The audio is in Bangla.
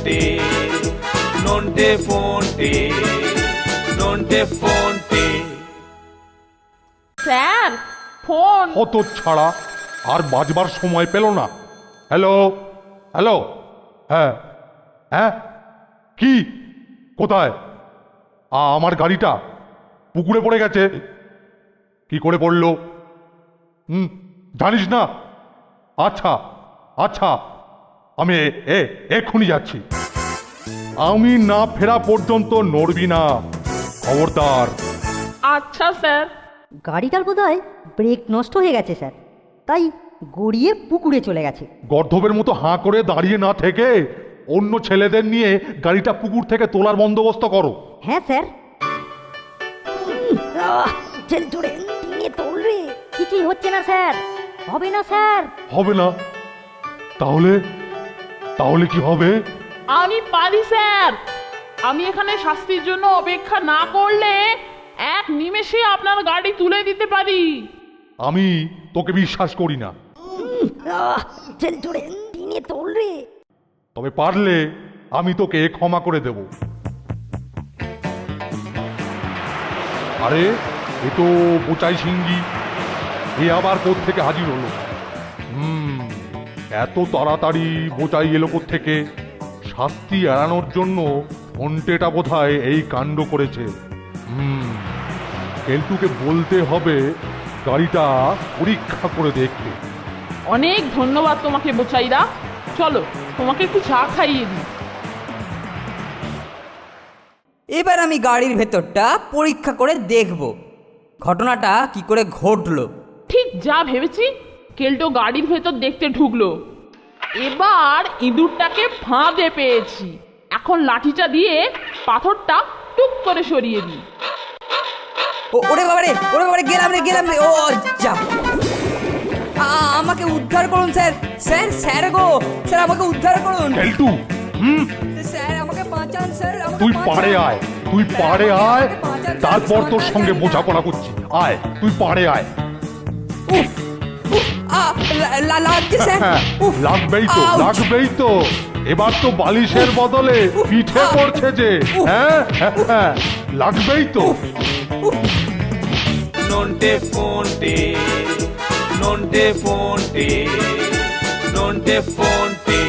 fonte, nonte fonte, nonte fonte। Sir phone. কত ছাড়া আর বাজবার সময় পেল না। হ্যালো হ্যালো, হ্যাঁ হ্যাঁ, কি কোথায়? আমার গাড়িটা পুকুরে পড়ে গেছে। কি করে পড়লো? জানিস না? আচ্ছা আচ্ছা, আমি এক্ষুনি যাচ্ছি। আমি না ফেরা পর্যন্ত নড়বি না, খবরদার। আচ্ছা স্যার। গাড়িটার বোধহয় ব্রেক নষ্ট হয়ে গেছে স্যার, তাই গড়িয়ে পুকুরে চলে গেছে। গর্ধবের মতো হাঁ করে দাঁড়িয়ে না থেকে অন্য ছেলেদের নিয়ে গাড়িটা পুকুর থেকে তোলার বন্দোবস্ত করো। হ্যাঁ স্যার। কিছুই হচ্ছে না স্যার, হবে না স্যার। হবে না? তাহলে তাহলে কি হবে? আমি পারি স্যার। আমি এখানে শাস্তির জন্য অপেক্ষা না করলে এক নিমেষে আপনার গাড়ি তুলে দিতে পারি। আমি তোকে বিশ্বাস করি না। তবে পারলে আমি তোকে ক্ষমা করে দেব। আরে এ তো বোচাই সিংহি, এ আবার কোত্থেকে হাজির হলো? এত তাড়াতাড়ি বোচাই এলো কোত্থেকে? শাস্তি এড়ানোর জন্য ফন্টেটা বোধহয় এই কাণ্ড করেছে। কেলটুকে বলতে হবে গাড়িটা পরীক্ষা করে দেখতে। অনেক ধন্যবাদ তোমাকে বোচাইদা। চলো তোমাকে একটু চা খাইয়ে দিই। এবার আমি গাড়ির ভেতরটা পরীক্ষা করে দেখব ঘটনাটা কি করে ঘটলো। ঠিক যা ভেবেছি, কেল্টো গাড়ির ভেতর দেখতে ঢুকলো। এবার ইঁদুরটাকে ফাঁদে পেয়েছি। এখন লাঠিটা দিয়ে পাথরটা টুক করে সরিয়ে দিই। ওরে বাবারে গেলাম রে। ও যা, আমাকে উদ্ধার করুন স্যার। স্যার গো, স্যার আমাকে উদ্ধার করুন। কেলটু, স্যার আমাকে বাঁচান স্যার। তুই পাড়ে আয়, তারপর তোর সঙ্গে বোঝাপড়া করছি। আয়, তুই পাড়ে আয়। লাগছে স্যার। লাগবেই তো। এবার তো বালিশের বদলে পিঠে পড়ছে যে। হ্যাঁ, লাগবেই তো। Nonte fonte, nonte fonte, nonte fonte।